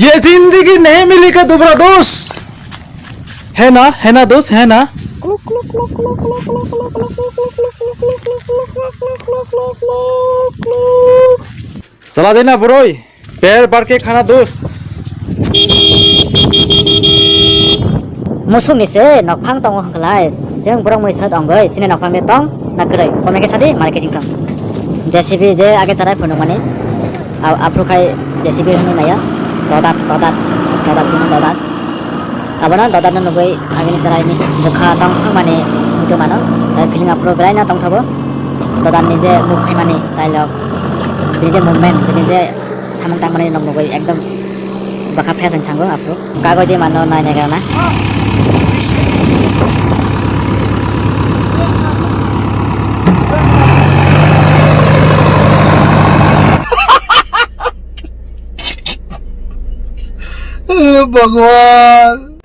ये जिंदगी नहीं मिली का दोबारा दोस्त है ना दोस्त है ना सलाह देना ब्रोई पैर भर के खाना दोस्त musuh ni se nokphang tong hangklai seng borong moi sat ongoi sine nokphang ne tong na krai kome ke sadi mare ke singsang JCB je age charai phunu mane apro khai JCB hini maya dodat chini dodat abana dodat na nogoi age ni charai ni mukha tong thang mane itu mano tai feeling apro belai na tong thago dodat ni je muk khai mane style of ni je movement ni je samang tang mane nogoi ekdom bakha fresh thango apro kagoi de mano nai nai kana भगवान